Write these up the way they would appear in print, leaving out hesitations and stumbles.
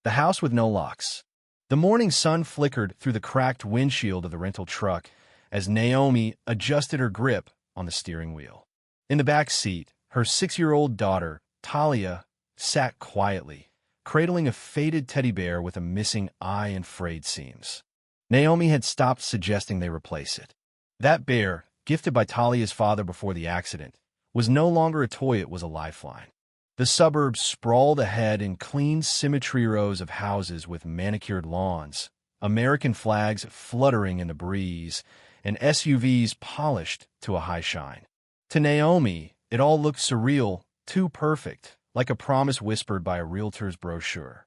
The house with no locks. The morning sun flickered through the cracked windshield of the rental truck as Naomi adjusted her grip on the steering wheel. In the back seat, her 6-year-old daughter, Talia, sat quietly, cradling a faded teddy bear with a missing eye and frayed seams. Naomi had stopped suggesting they replace it. That bear, gifted by Talia's father before the accident, was no longer a toy, it was a lifeline. The suburbs sprawled ahead in clean symmetry rows of houses with manicured lawns, American flags fluttering in the breeze, and SUVs polished to a high shine. To Naomi, it all looked surreal, too perfect, like a promise whispered by a realtor's brochure.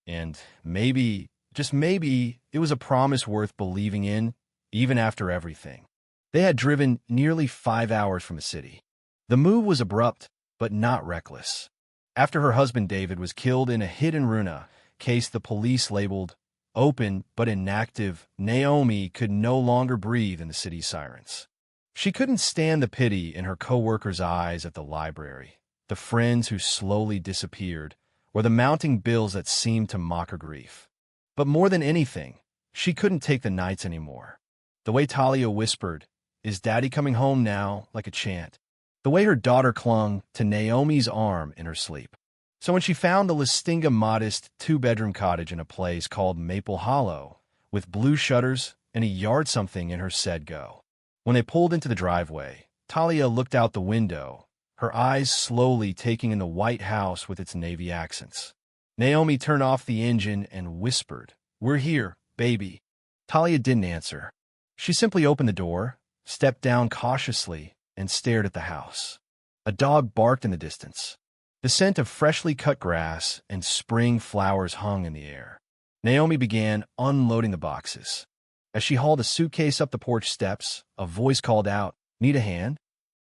And maybe, just maybe, it was a promise worth believing in, even after everything. They had driven nearly 5 hours from the city. The move was abrupt, but not reckless. After her husband David was killed in a hit-and-run case the police labeled open but inactive, Naomi could no longer breathe in the city's sirens. She couldn't stand the pity in her co-workers' eyes at the library, the friends who slowly disappeared, or the mounting bills that seemed to mock her grief. But more than anything, she couldn't take the nights anymore. The way Talia whispered, "Is Daddy coming home now?" like a chant. The way her daughter clung to Naomi's arm in her sleep. So when she found the Listinga modest 2-bedroom cottage in a place called Maple Hollow, with blue shutters and a yard something in her said go. When they pulled into the driveway, Talia looked out the window, her eyes slowly taking in the white house with its navy accents. Naomi turned off the engine and whispered, "We're here, baby." Talia didn't answer. She simply opened the door, stepped down cautiously, and stared at the house. A dog barked in the distance. The scent of freshly cut grass and spring flowers hung in the air. Naomi began unloading the boxes. As she hauled a suitcase up the porch steps, a voice called out, "Need a hand?"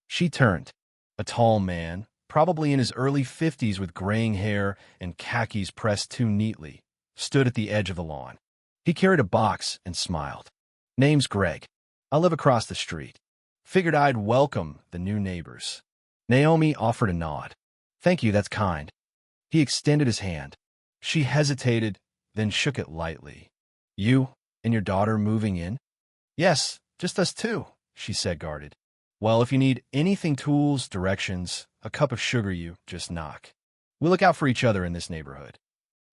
She turned. A tall man, probably in his early 50s with graying hair and khakis pressed too neatly, stood at the edge of the lawn. He carried a box and smiled. "Name's Greg. I live across the street. Figured I'd welcome the new neighbors." Naomi offered a nod. "Thank you, that's kind." He extended his hand. She hesitated, then shook it lightly. "You and your daughter moving in?" "Yes, just us two," she said, guarded. "Well, if you need anything, tools, directions, a cup of sugar, you just knock. We look out for each other in this neighborhood."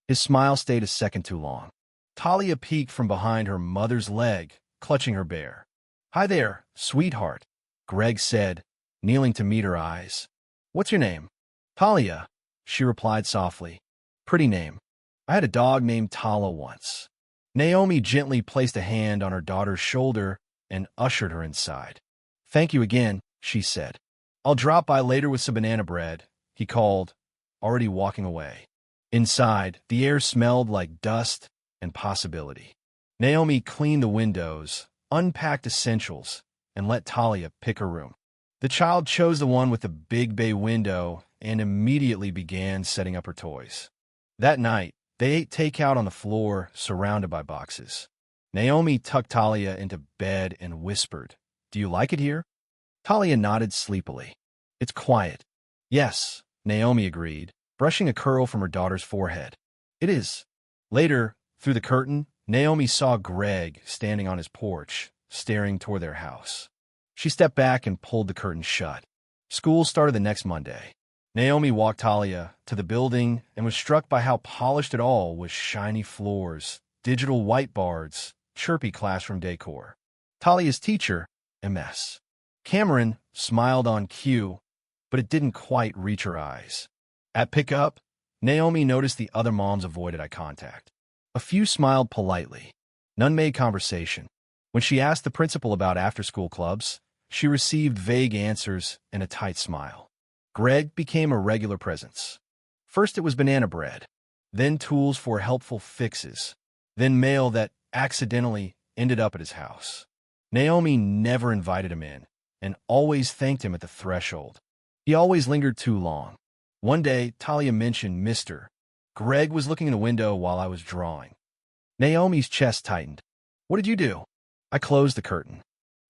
His smile stayed a second too long. Talia peeked from behind her mother's leg, clutching her bear. "Hi there, sweetheart," Greg said, kneeling to meet her eyes. "What's your name?" "Talia," she replied softly. "Pretty name. I had a dog named Tala once." Naomi gently placed a hand on her daughter's shoulder and ushered her inside. "Thank you again," she said. "I'll drop by later with some banana bread," he called, already walking away. Inside, the air smelled like dust and possibility. Naomi cleaned the windows, unpacked essentials, and let Talia pick her room. The child chose the one with the big bay window and immediately began setting up her toys. That night, they ate takeout on the floor, surrounded by boxes. Naomi tucked Talia into bed and whispered, "Do you like it here?" Talia nodded sleepily. "It's quiet." "Yes," Naomi agreed, brushing a curl from her daughter's forehead. "It is." Later, through the curtain, Naomi saw Greg standing on his porch, staring toward their house. She stepped back and pulled the curtain shut. School started the next Monday. Naomi walked Talia to the building and was struck by how polished it all was: shiny floors, digital whiteboards, chirpy classroom decor. Talia's teacher, MS. Cameron, smiled on cue, but it didn't quite reach her eyes. At pickup, Naomi noticed the other moms avoided eye contact. A few smiled politely. None made conversation. When she asked the principal about after-school clubs, she received vague answers and a tight smile. Greg became a regular presence. First it was banana bread, then tools for helpful fixes, then mail that accidentally ended up at his house. Naomi never invited him in, and always thanked him at the threshold. He always lingered too long. One day, Talia mentioned Mr. Greg was looking in the window while I was drawing. Naomi's chest tightened. "What did you do?" "I closed the curtain."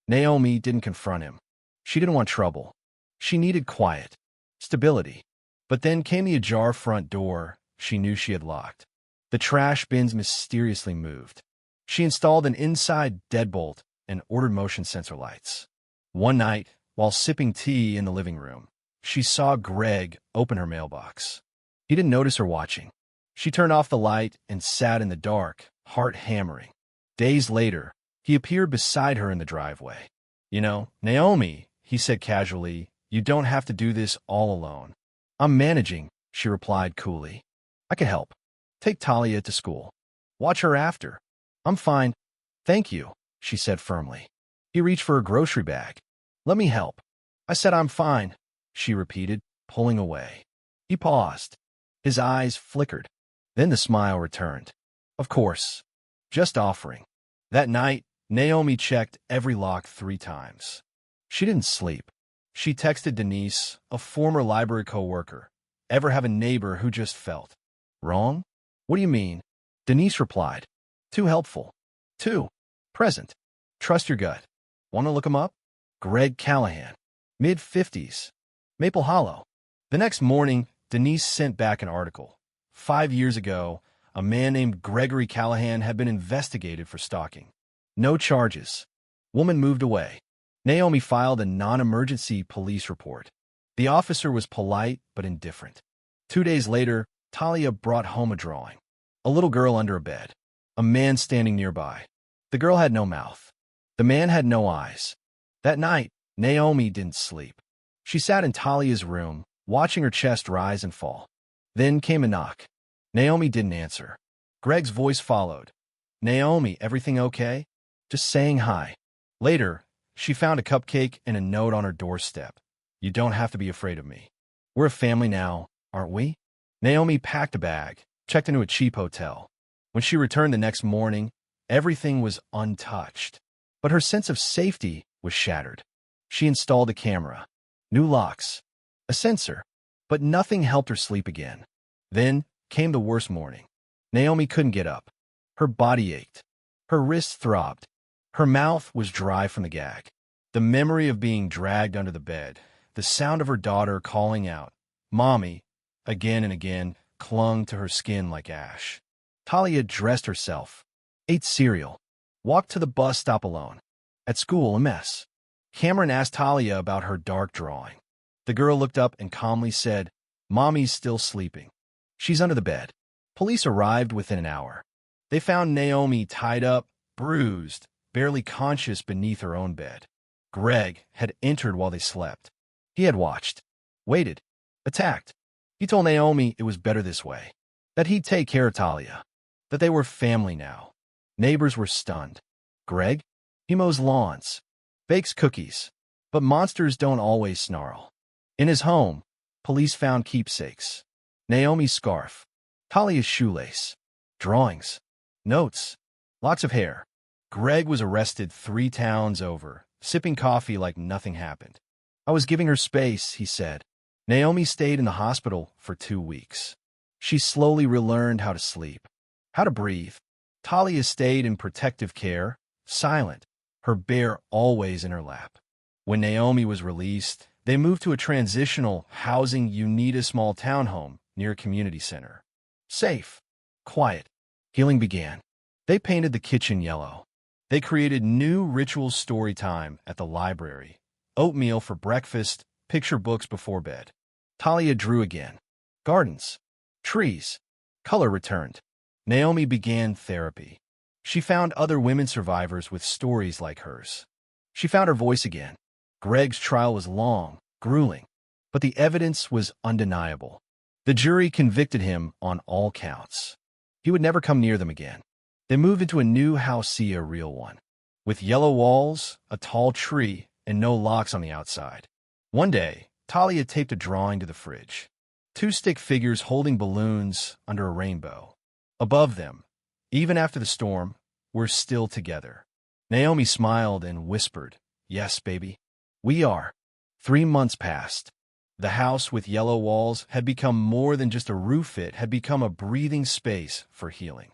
Naomi didn't confront him. She didn't want trouble. She needed quiet, stability. But then came the ajar front door she knew she had locked. The trash bins mysteriously moved. She installed an inside deadbolt and ordered motion sensor lights. One night, while sipping tea in the living room, she saw Greg open her mailbox. He didn't notice her watching. She turned off the light and sat in the dark, heart hammering. Days later, he appeared beside her in the driveway. "You know, Naomi," he said casually, "you don't have to do this all alone." "I'm managing," she replied coolly. "I can help. Take Talia to school. Watch her after." "I'm fine. Thank you," she said firmly. He reached for a grocery bag. "Let me help." "I said I'm fine," she repeated, pulling away. He paused. His eyes flickered. Then the smile returned. "Of course. Just offering." That night, Naomi checked every lock 3 times. She didn't sleep. She texted Denise, a former library coworker. "Ever have a neighbor who just felt wrong?" "What do you mean?" Denise replied. "Too helpful. Too present. Trust your gut." "Want to look him up?" Greg Callahan. Mid-50s. Maple Hollow. The next morning, Denise sent back an article. 5 years ago, a man named Gregory Callahan had been investigated for stalking. No charges. Woman moved away. Naomi filed a non-emergency police report. The officer was polite but indifferent. 2 days later, Talia brought home a drawing. A little girl under a bed. A man standing nearby. The girl had no mouth. The man had no eyes. That night, Naomi didn't sleep. She sat in Talia's room, watching her chest rise and fall. Then came a knock. Naomi didn't answer. Greg's voice followed. "Naomi, everything okay?" "Just saying hi." Later, she found a cupcake and a note on her doorstep. "You don't have to be afraid of me. We're a family now, aren't we?" Naomi packed a bag, checked into a cheap hotel. When she returned the next morning, everything was untouched. But her sense of safety was shattered. She installed a camera, new locks, a sensor, but nothing helped her sleep again. Then came the worst morning. Naomi couldn't get up. Her body ached. Her wrists throbbed. Her mouth was dry from the gag. The memory of being dragged under the bed, the sound of her daughter calling out, "Mommy," again and again, clung to her skin like ash. Talia dressed herself, ate cereal, walked to the bus stop alone. At school, a mess. Cameron asked Talia about her dark drawing. The girl looked up and calmly said, "Mommy's still sleeping. She's under the bed." Police arrived within an hour. They found Naomi tied up, bruised, barely conscious beneath her own bed. Greg had entered while they slept. He had watched, waited, attacked. He told Naomi it was better this way, that he'd take care of Talia, that they were family now. Neighbors were stunned. Greg? He mows lawns, bakes cookies, but monsters don't always snarl. In his home, police found keepsakes. Naomi's scarf, Talia's shoelace, drawings, notes, lots of hair. Greg was arrested 3 towns over, sipping coffee like nothing happened. "I was giving her space," he said. Naomi stayed in the hospital for 2 weeks. She slowly relearned how to sleep, how to breathe. Talia stayed in protective care, silent, her bear always in her lap. When Naomi was released, they moved to a transitional housing Unita small townhome near a community center. Safe, quiet, healing began. They painted the kitchen yellow. They created new ritual story time at the library, oatmeal for breakfast, picture books before bed. Talia drew again. Gardens, trees, color returned. Naomi began therapy. She found other women survivors with stories like hers. She found her voice again. Greg's trial was long, grueling, but the evidence was undeniable. The jury convicted him on all counts. He would never come near them again. They moved into a new house, see a real one, with yellow walls, a tall tree, and no locks on the outside. One day, Talia taped a drawing to the fridge. 2 stick figures holding balloons under a rainbow. Above them, even after the storm, we're still together. Naomi smiled and whispered, "Yes, baby, we are." 3 months passed. The house with yellow walls had become more than just a roof. It had become a breathing space for healing.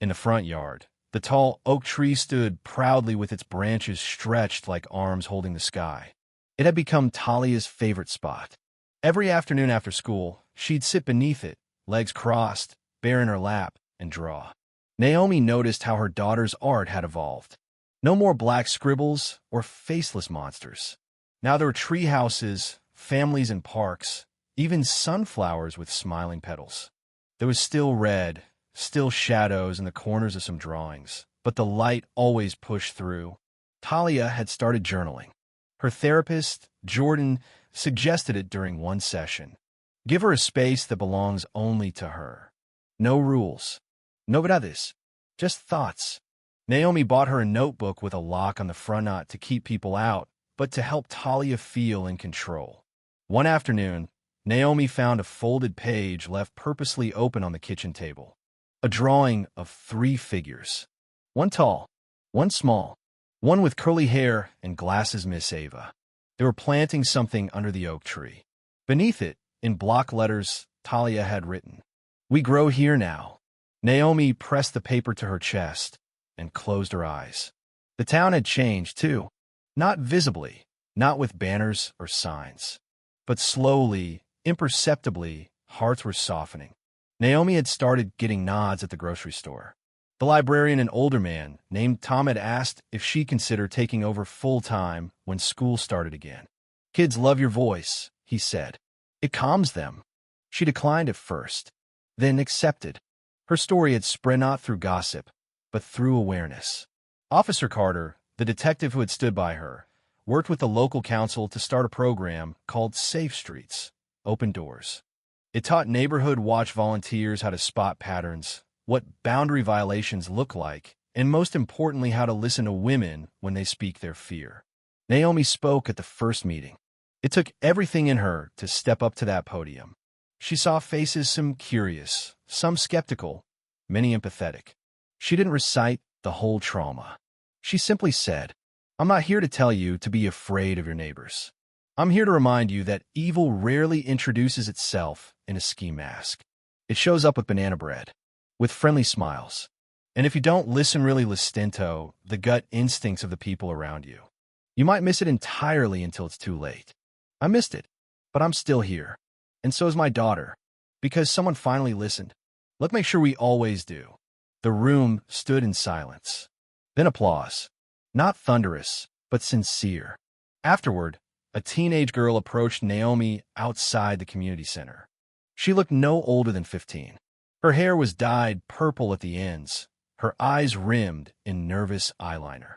In the front yard, the tall oak tree stood proudly with its branches stretched like arms holding the sky. It had become Talia's favorite spot. Every afternoon after school, she'd sit beneath it, legs crossed, bare in her lap, and draw. Naomi noticed how her daughter's art had evolved. No more black scribbles or faceless monsters. Now there were tree houses, families in parks, even sunflowers with smiling petals. There was still red, still shadows in the corners of some drawings, but the light always pushed through. Talia had started journaling. Her therapist, Jordan, suggested it during one session. Give her a space that belongs only to her. No rules. No verdades. Just thoughts. Naomi bought her a notebook with a lock on the front, not to keep people out, but to help Talia feel in control. One afternoon, Naomi found a folded page left purposely open on the kitchen table. A drawing of 3 figures. One tall, one small, one with curly hair and glasses, Miss Ava. They were planting something under the oak tree. Beneath it, in block letters, Talia had written, "We grow here now." Naomi pressed the paper to her chest and closed her eyes. The town had changed, too. Not visibly, not with banners or signs. But slowly, imperceptibly, hearts were softening. Naomi had started getting nods at the grocery store. The librarian, an older man named Tom, had asked if she considered taking over full-time when school started again. "Kids love your voice," he said. "It calms them." She declined at first, then accepted. Her story had spread not through gossip, but through awareness. Officer Carter, the detective who had stood by her, worked with the local council to start a program called Safe Streets, Open Doors. It taught neighborhood watch volunteers how to spot patterns, what boundary violations look like, and most importantly, how to listen to women when they speak their fear. Naomi spoke at the first meeting. It took everything in her to step up to that podium. She saw faces, some curious, some skeptical, many empathetic. She didn't recite the whole trauma. She simply said, "I'm not here to tell you to be afraid of your neighbors. I'm here to remind you that evil rarely introduces itself in a ski mask. It shows up with banana bread, with friendly smiles. And if you don't listen really l'istento, the gut instincts of the people around you, you might miss it entirely until it's too late. I missed it, but I'm still here. And so is my daughter, because someone finally listened. Let's make sure we always do." The room stood in silence. Then applause. Not thunderous, but sincere. Afterward, a teenage girl approached Naomi outside the community center. She looked no older than 15. Her hair was dyed purple at the ends, her eyes rimmed in nervous eyeliner.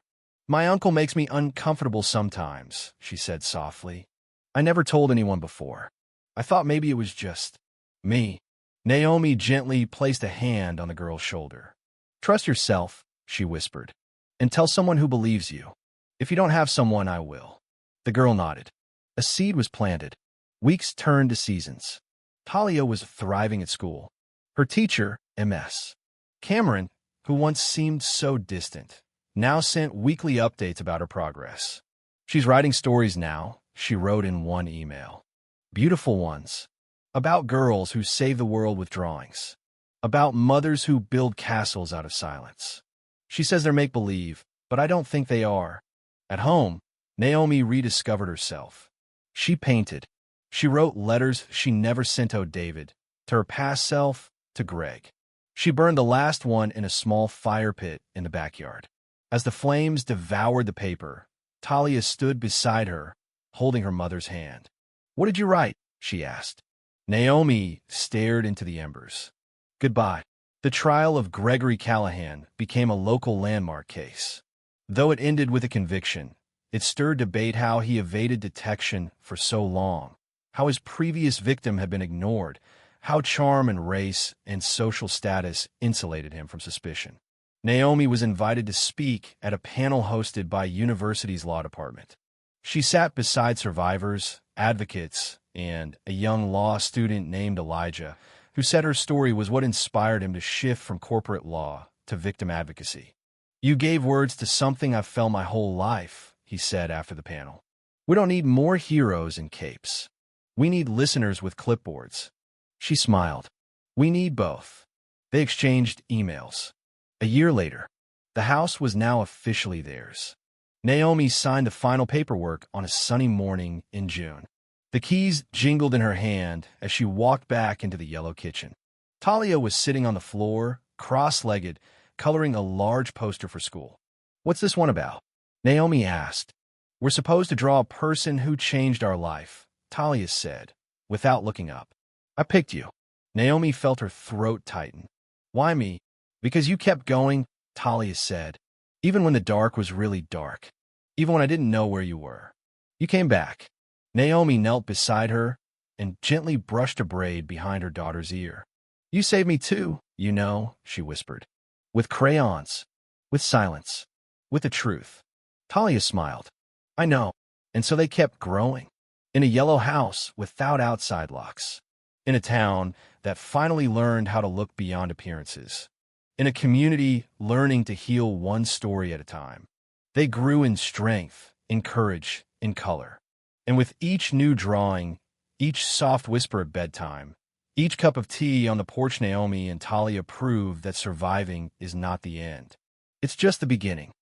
"My uncle makes me uncomfortable sometimes," she said softly. "I never told anyone before. I thought maybe it was just me." Naomi gently placed a hand on the girl's shoulder. "Trust yourself," she whispered, "and tell someone who believes you. If you don't have someone, I will." The girl nodded. A seed was planted. Weeks turned to seasons. Talia was thriving at school. Her teacher, Ms. Cameron, who once seemed so distant, now sent weekly updates about her progress. "She's writing stories now," she wrote in one email. "Beautiful ones. About girls who save the world with drawings. About mothers who build castles out of silence. She says they're make-believe, but I don't think they are." At home, Naomi rediscovered herself. She painted. She wrote letters she never sent to David, to her past self, to Greg. She burned the last one in a small fire pit in the backyard. As the flames devoured the paper, Talia stood beside her, holding her mother's hand. "What did you write?" she asked. Naomi stared into the embers. "Goodbye." The trial of Gregory Callahan became a local landmark case. Though it ended with a conviction, it stirred debate how he evaded detection for so long, how his previous victim had been ignored, how charm and race and social status insulated him from suspicion. Naomi was invited to speak at a panel hosted by university's law department. She sat beside survivors, advocates, and a young law student named Elijah, who said her story was what inspired him to shift from corporate law to victim advocacy. "You gave words to something I've felt my whole life," he said after the panel. "We don't need more heroes in capes. We need listeners with clipboards." She smiled. "We need both." They exchanged emails. A year later, the house was now officially theirs. Naomi signed the final paperwork on a sunny morning in June. The keys jingled in her hand as she walked back into the yellow kitchen. Talia was sitting on the floor, cross-legged, coloring a large poster for school. "What's this one about?" Naomi asked. "We're supposed to draw a person who changed our life," Talia said, without looking up. "I picked you." Naomi felt her throat tighten. "Why me?" "Because you kept going," Talia said, "even when the dark was really dark. Even when I didn't know where you were. You came back." Naomi knelt beside her and gently brushed a braid behind her daughter's ear. "You saved me too, you know," she whispered. "With crayons. With silence. With the truth." Talia smiled. "I know." And so they kept growing. In a yellow house without outside locks. In a town that finally learned how to look beyond appearances. In a community learning to heal one story at a time. They grew in strength, in courage, in color. And with each new drawing, each soft whisper at bedtime, each cup of tea on the porch, Naomi and Talia proved that surviving is not the end. It's just the beginning.